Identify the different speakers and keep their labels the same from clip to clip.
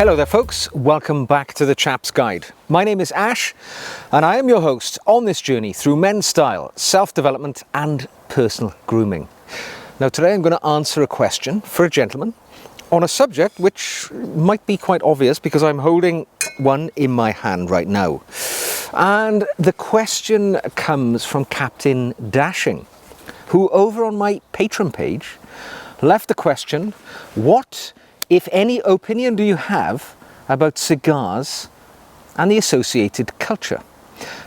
Speaker 1: Hello there folks, welcome back to the Chap's Guide. My name is Ash and I am your host on this journey through men's style, self-development and personal grooming. Now today I'm going to answer a question for a gentleman on a subject which might be quite obvious because I'm holding one in my hand right now. And the question comes from Captain Dashing, who over on my Patreon page left the question, what if any opinion do you have about cigars and the associated culture?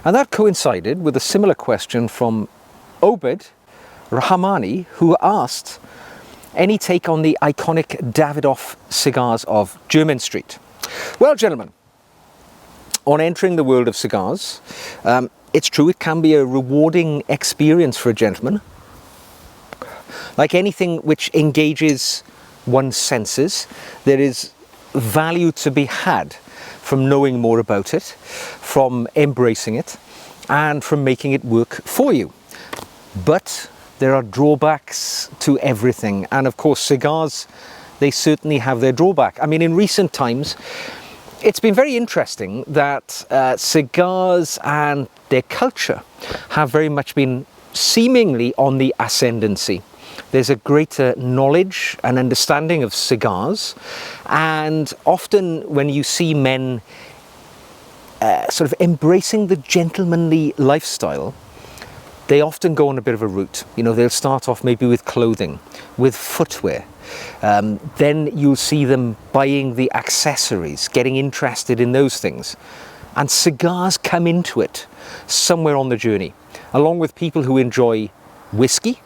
Speaker 1: And that coincided with a similar question from Obed Rahmani, who asked any take on the iconic Davidoff cigars of Jermyn Street. Well, gentlemen, on entering the world of cigars, it's true it can be a rewarding experience for a gentleman. Like anything which engages one's senses, there is value to be had from knowing more about it, from embracing it, and from making it work for you. But there are drawbacks to everything, and of course cigars, they certainly have their drawback. I mean, in recent times, it's been very interesting that cigars and their culture have very much been seemingly on the ascendancy. There's a greater knowledge and understanding of cigars, and often when you see men sort of embracing the gentlemanly lifestyle, they often go on a bit of a route. You know, they'll start off maybe with clothing, with footwear. Then you'll see them buying the accessories, getting interested in those things. And cigars come into it somewhere on the journey, along with people who enjoy whiskey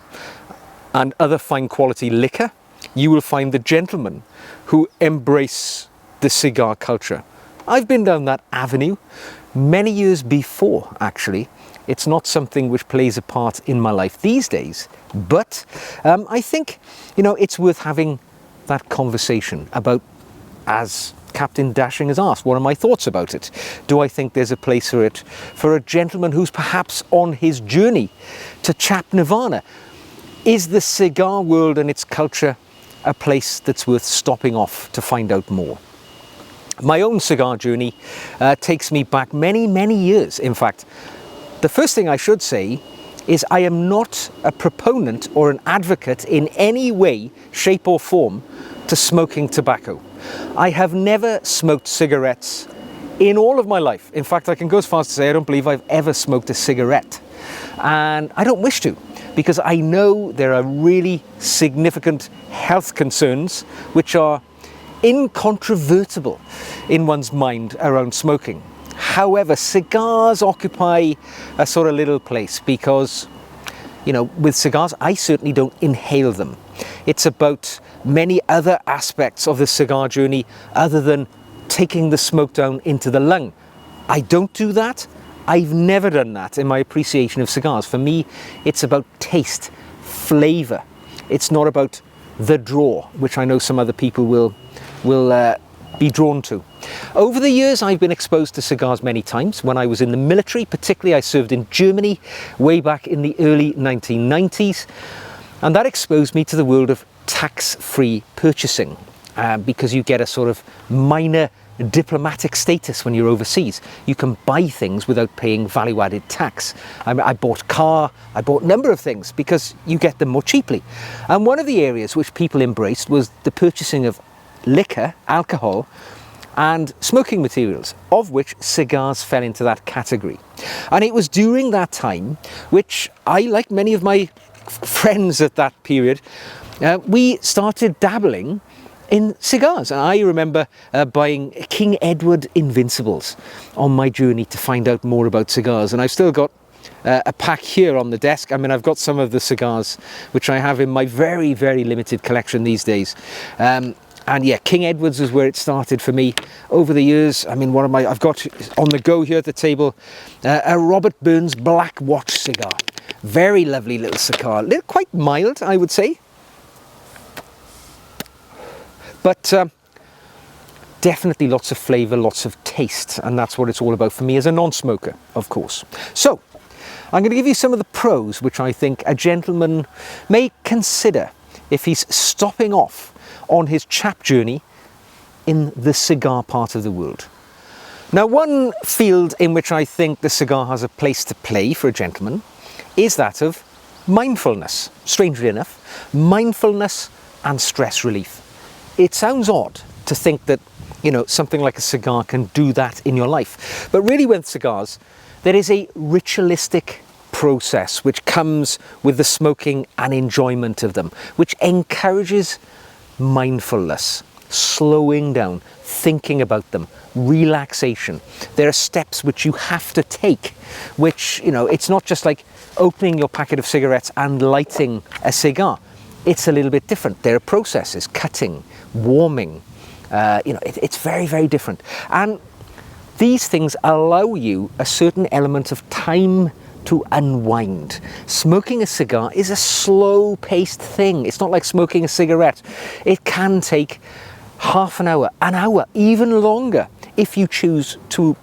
Speaker 1: and other fine quality liquor. You will find the gentlemen who embrace the cigar culture. I've been down that avenue many years before, actually. It's not something which plays a part in my life these days, but I think, you know, it's worth having that conversation about, as Captain Dashing has asked, what are my thoughts about it? Do I think there's a place for it for a gentleman who's perhaps on his journey to Chap Nirvana? Is the cigar world and its culture a place that's worth stopping off to find out more? My own cigar journey takes me back many, many years. In fact, the first thing I should say is I am not a proponent or an advocate in any way, shape or form to smoking tobacco. I have never smoked cigarettes in all of my life. In fact, I can go as far as to say I don't believe I've ever smoked a cigarette. And I don't wish to, because I know there are really significant health concerns which are incontrovertible in one's mind around smoking. However, cigars occupy a sort of little place because, you know, with cigars, I certainly don't inhale them. It's about many other aspects of the cigar journey other than taking the smoke down into the lung. I don't do that. I've never done that in my appreciation of cigars. For me, it's about taste, flavour. It's not about the draw, which I know some other people will be drawn to. Over the years, I've been exposed to cigars many times. When I was in the military, particularly, I served in Germany way back in the early 1990s. And that exposed me to the world of tax-free purchasing because you get a sort of minor diplomatic status when you're overseas. You can buy things without paying value-added tax. I bought a car, I bought a number of things because you get them more cheaply. And one of the areas which people embraced was the purchasing of liquor, alcohol, and smoking materials, of which cigars fell into that category. And it was during that time which I, like many of my friends at that period, we started dabbling in cigars. And I remember buying King Edward Invincibles on my journey to find out more about cigars. And I've still got a pack here on the desk. I mean, I've got some of the cigars which I have in my very, very limited collection these days. And yeah, King Edward's is where it started for me over the years. I mean, I've got on the go here at the table a Robert Burns Black Watch cigar. Very lovely little cigar, quite mild, I would say. But definitely lots of flavour, lots of taste, and that's what it's all about for me as a non-smoker, of course. So, I'm going to give you some of the pros which I think a gentleman may consider if he's stopping off on his chap journey in the cigar part of the world. Now, one field in which I think the cigar has a place to play for a gentleman is that of mindfulness. Strangely enough, mindfulness and stress relief. It sounds odd to think that, something like a cigar can do that in your life. But really with cigars, there is a ritualistic process which comes with the smoking and enjoyment of them, which encourages mindfulness, slowing down, thinking about them, relaxation. There are steps which you have to take, which, it's not just like opening your packet of cigarettes and lighting a cigar. It's a little bit different. There are processes, cutting, warming, it's very, very different. And these things allow you a certain element of time to unwind. Smoking a cigar is a slow-paced thing. It's not like smoking a cigarette. It can take half an hour, even longer, if you choose to,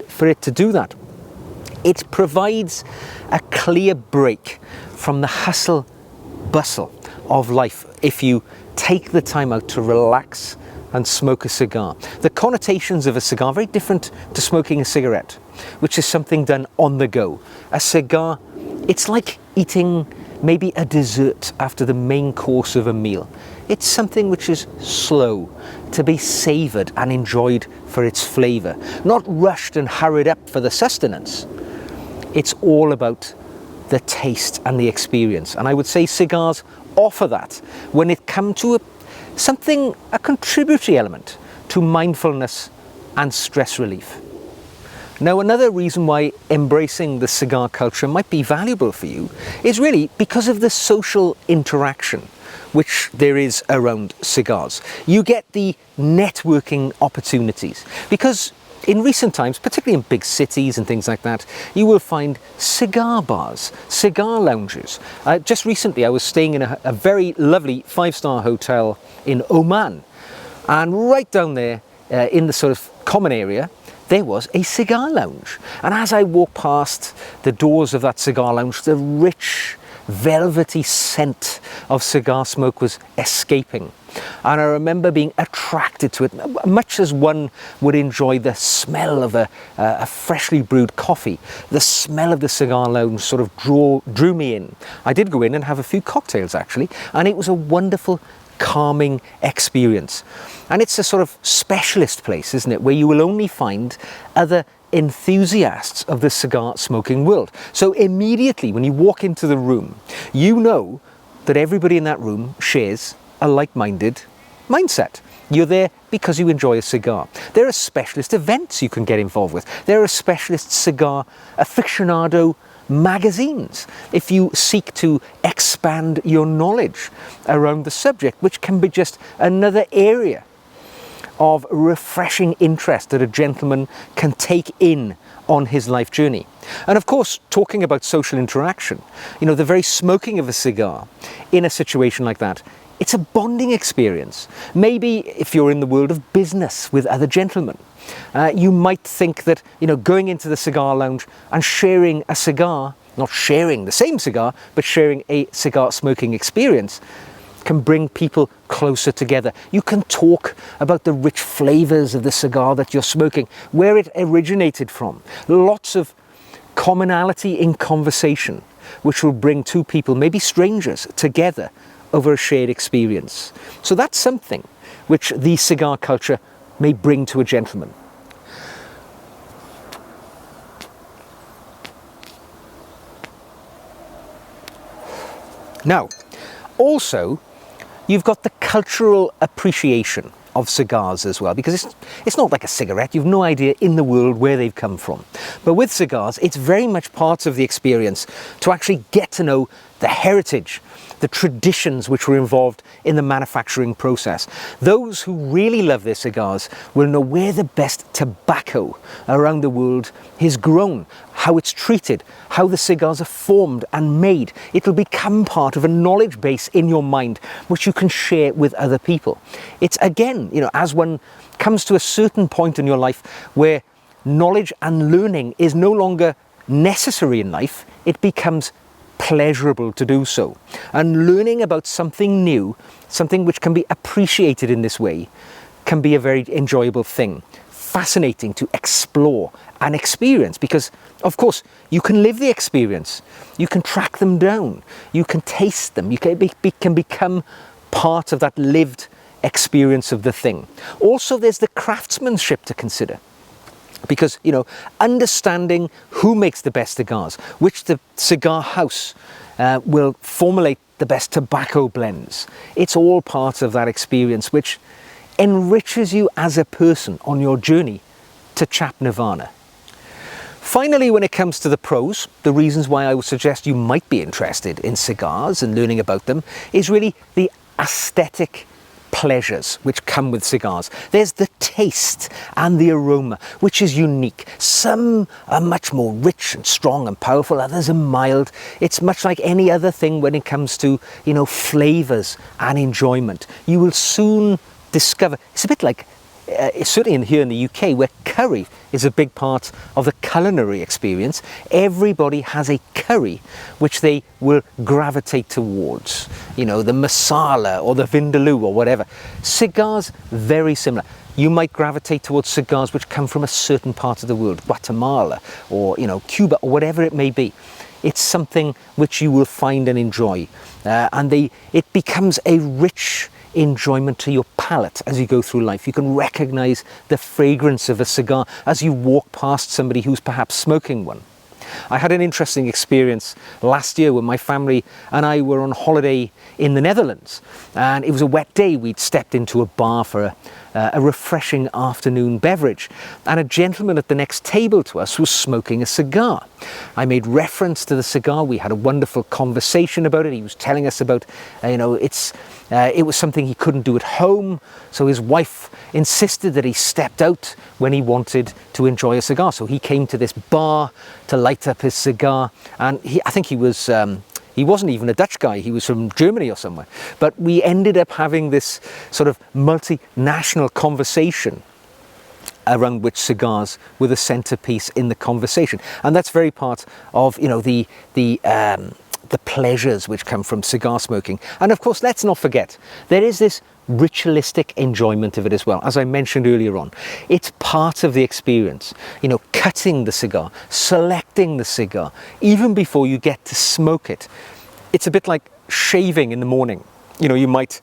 Speaker 1: for it to do that. It provides a clear break from the hustle, bustle of life if you take the time out to relax and smoke a cigar. The connotations of a cigar are very different to smoking a cigarette, which is something done on the go. A cigar, it's like eating maybe a dessert after the main course of a meal. It's something which is slow, to be savoured and enjoyed for its flavour, not rushed and hurried up for the sustenance. It's all about the taste and the experience. And I would say cigars offer that when it comes to a contributory element to mindfulness and stress relief. Now, another reason why embracing the cigar culture might be valuable for you is really because of the social interaction which there is around cigars. You get the networking opportunities because in recent times, particularly in big cities and things like that, you will find cigar bars, cigar lounges. Just recently I was staying in a very lovely 5-star hotel in Oman, and right down there in the sort of common area there was a cigar lounge, and as I walked past the doors of that cigar lounge, the rich velvety scent of cigar smoke was escaping, and I remember being attracted to it much as one would enjoy the smell of a freshly brewed coffee. The smell of the cigar lounge sort of drew me in. I did go in and have a few cocktails actually, and it was a wonderful calming experience. And it's a sort of specialist place, isn't it, where you will only find other enthusiasts of the cigar smoking world. So immediately when you walk into the room, you know that everybody in that room shares a like-minded mindset. You're there because you enjoy a cigar. There are specialist events you can get involved with. There are specialist cigar aficionado magazines if you seek to expand your knowledge around the subject, which can be just another area of refreshing interest that a gentleman can take in on his life journey. And of course, talking about social interaction, the very smoking of a cigar in a situation like that, it's a bonding experience. Maybe if you're in the world of business with other gentlemen, you might think that, going into the cigar lounge and sharing a cigar, not sharing the same cigar, but sharing a cigar smoking experience, can bring people closer together. You can talk about the rich flavors of the cigar that you're smoking, where it originated from. Lots of commonality in conversation, which will bring two people, maybe strangers, together over a shared experience. So that's something which the cigar culture may bring to a gentleman. Now, also, you've got the cultural appreciation of cigars as well, because it's not like a cigarette. You've no idea in the world where they've come from. But with cigars, it's very much part of the experience to actually get to know the heritage, the traditions which were involved in the manufacturing process. Those who really love their cigars will know where the best tobacco around the world is grown, how it's treated, how the cigars are formed and made. It'll become part of a knowledge base in your mind which you can share with other people. It's again, as one comes to a certain point in your life where knowledge and learning is no longer necessary in life, it becomes pleasurable to do so. And learning about something new, something which can be appreciated in this way, can be a very enjoyable thing, fascinating to explore and experience, because of course you can live the experience, you can track them down, you can taste them, you can become part of that lived experience of the thing. Also, there's the craftsmanship to consider, because, you know, understanding who makes the best cigars, which the cigar house will formulate the best tobacco blends. It's all part of that experience, which enriches you as a person on your journey to Chap Nirvana. Finally, when it comes to the pros, the reasons why I would suggest you might be interested in cigars and learning about them is really the aesthetic pleasures which come with cigars. There's the taste and the aroma, which is unique. Some are much more rich and strong and powerful, others are mild. It's much like any other thing when it comes to, you know, flavors and enjoyment. You will soon discover, it's a bit like certainly here in the UK, where curry is a big part of the culinary experience. Everybody has a curry which they will gravitate towards, you know, the masala or the vindaloo or whatever. Cigars, very similar. You might gravitate towards cigars which come from a certain part of the world, Guatemala or, you know, Cuba or whatever it may be. It's something which you will find and enjoy, and it becomes a rich enjoyment to your palate as you go through life. You can recognize the fragrance of a cigar as you walk past somebody who's perhaps smoking one. I had an interesting experience last year when my family and I were on holiday in the Netherlands, and it was a wet day. We'd stepped into a bar for a refreshing afternoon beverage, and a gentleman at the next table to us was smoking a cigar. I made reference to the cigar. We had a wonderful conversation about it. He was telling us about, it was something he couldn't do at home, so his wife insisted that he stepped out when he wanted to enjoy a cigar. So he came to this bar to light up his cigar, and I think he wasn't even a Dutch guy, he was from Germany or somewhere. But we ended up having this sort of multinational conversation around which cigars were the centerpiece in the conversation. And that's very part of, you know, the pleasures which come from cigar smoking. And of course, let's not forget, there is this ritualistic enjoyment of it as well. As I mentioned earlier on, it's part of the experience. You know, cutting the cigar, selecting the cigar, even before you get to smoke it. It's a bit like shaving in the morning. You know, you might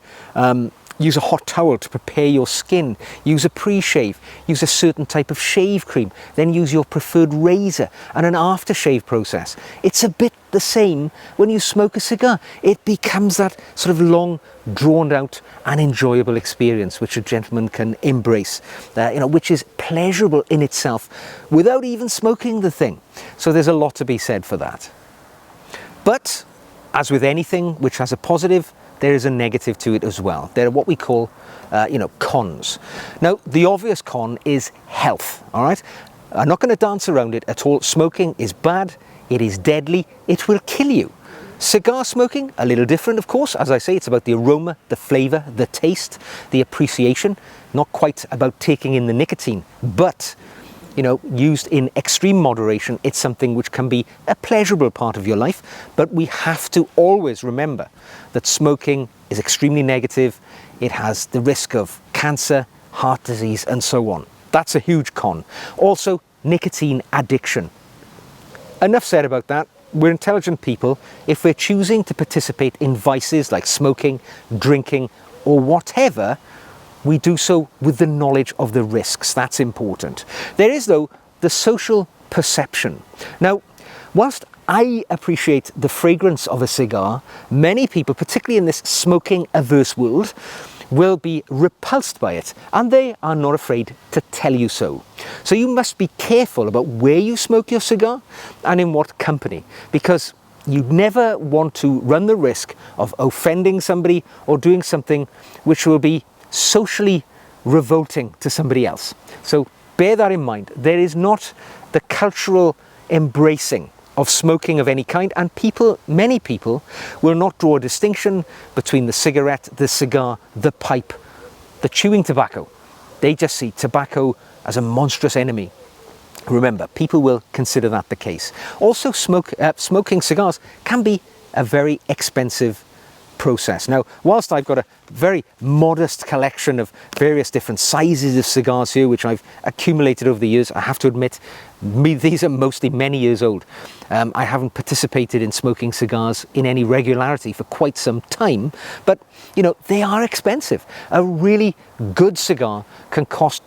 Speaker 1: use a hot towel to prepare your skin, use a pre-shave, use a certain type of shave cream, then use your preferred razor and an aftershave process. It's a bit the same when you smoke a cigar. It becomes that sort of long, drawn out and enjoyable experience which a gentleman can embrace, which is pleasurable in itself without even smoking the thing. So there's a lot to be said for that. But as with anything which has a positive, there is a negative to it as well. There are what we call, cons. Now, the obvious con is health, all right? I'm not going to dance around it at all. Smoking is bad, it is deadly, it will kill you. Cigar smoking, a little different, of course. As I say, it's about the aroma, the flavor, the taste, the appreciation, not quite about taking in the nicotine, but you know, used in extreme moderation, it's something which can be a pleasurable part of your life. But we have to always remember that smoking is extremely negative. It has the risk of cancer, heart disease, and so on. That's a huge con. Also, nicotine addiction. Enough said about that. We're intelligent people. If we're choosing to participate in vices like smoking, drinking, or whatever, we do so with the knowledge of the risks. That's important. There is, though, the social perception. Now, whilst I appreciate the fragrance of a cigar, many people, particularly in this smoking averse world, will be repulsed by it, and they are not afraid to tell you so. So you must be careful about where you smoke your cigar and in what company, because you never want to run the risk of offending somebody or doing something which will be socially revolting to somebody else. So bear that in mind. There is not the cultural embracing of smoking of any kind, and many people will not draw a distinction between the cigarette, the cigar, the pipe, the chewing tobacco. They just see tobacco as a monstrous enemy. Remember, people will consider that the case. Also, smoking cigars can be a very expensive process. Now, whilst I've got a very modest collection of various different sizes of cigars here, which I've accumulated over the years, I have to admit, these are mostly many years old. I haven't participated in smoking cigars in any regularity for quite some time, but you know, they are expensive. A really good cigar can cost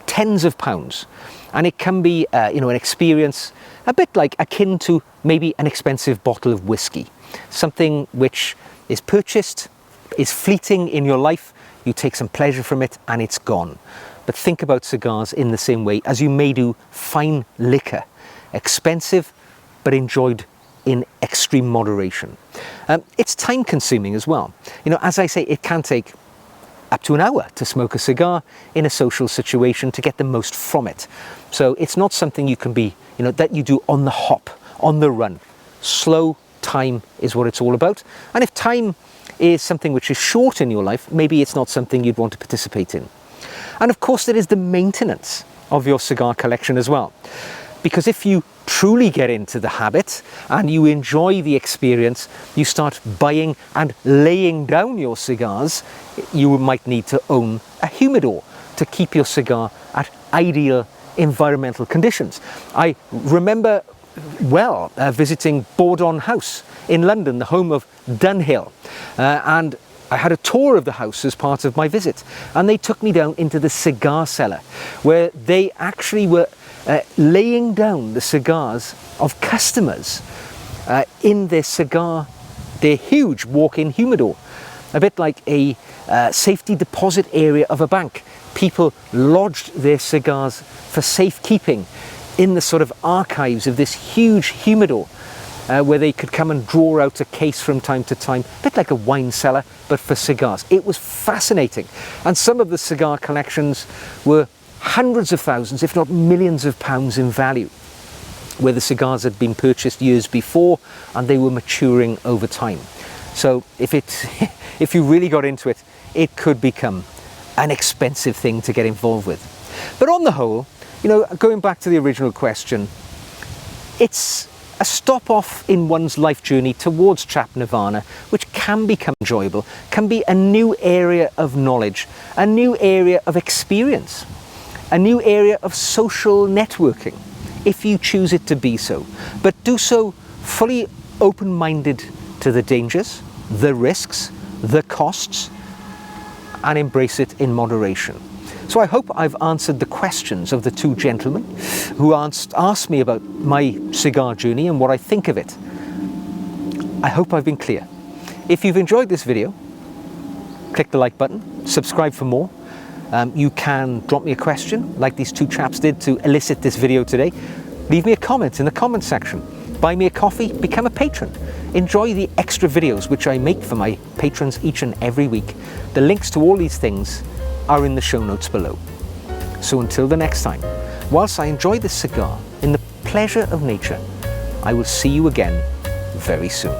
Speaker 1: tens of pounds, and it can be you know, an experience a bit like akin to maybe an expensive bottle of whiskey, something which is purchased, is fleeting in your life, you take some pleasure from it and it's gone. But think about cigars in the same way as you may do fine liquor, expensive but enjoyed in extreme moderation. It's time consuming as well. You know, as I say, it can take up to an hour to smoke a cigar in a social situation to get the most from it. So it's not something you can be, you know, that you do on the hop, on the run. Slow time is what it's all about. And if time is something which is short in your life, maybe it's not something you'd want to participate in. And of course, there is the maintenance of your cigar collection as well. Because if you truly get into the habit and you enjoy the experience, you start buying and laying down your cigars, you might need to own a humidor to keep your cigar at ideal environmental conditions. I remember well visiting Bordon House in London, the home of Dunhill, and I had a tour of the house as part of my visit, and they took me down into the cigar cellar where they actually were laying down the cigars of customers in their huge walk-in humidor, a bit like a safety deposit area of a bank. People lodged their cigars for safekeeping in the sort of archives of this huge humidor, where they could come and draw out a case from time to time, a bit like a wine cellar, but for cigars. It was fascinating. And some of the cigar collections were hundreds of thousands, if not millions of pounds in value, where the cigars had been purchased years before and they were maturing over time. So if you really got into it, it could become an expensive thing to get involved with. But on the whole, you know, going back to the original question, it's a stop off in one's life journey towards Chap Nirvana, which can become enjoyable, can be a new area of knowledge, a new area of experience, a new area of social networking, if you choose it to be so. But do so fully open-minded to the dangers, the risks, the costs, and embrace it in moderation. So I hope I've answered the questions of the two gentlemen who asked me about my cigar journey and what I think of it. I hope I've been clear. If you've enjoyed this video, click the like button, subscribe for more. You can drop me a question like these two chaps did to elicit this video today. Leave me a comment in the comment section. Buy me a coffee, become a patron. Enjoy the extra videos which I make for my patrons each and every week. The links to all these things are in the show notes below. So until the next time, whilst I enjoy this cigar in the pleasure of nature, I will see you again very soon.